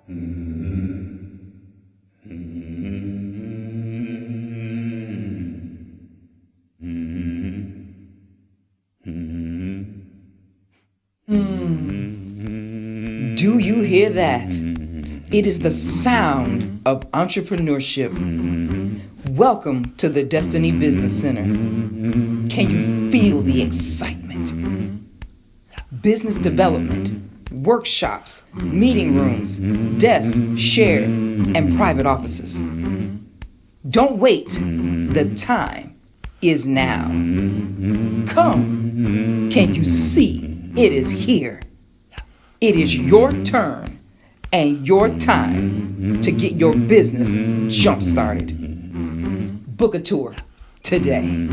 Do you hear that? It is the sound of entrepreneurship. Welcome to the Destiny Business Center. Can you feel the excitement? Business development, workshops, meeting rooms, desks, shared, and private offices. Don't wait. The time is now. Come. Can you see it is here? It is your turn and your time to get your business jump-started. Book a tour today.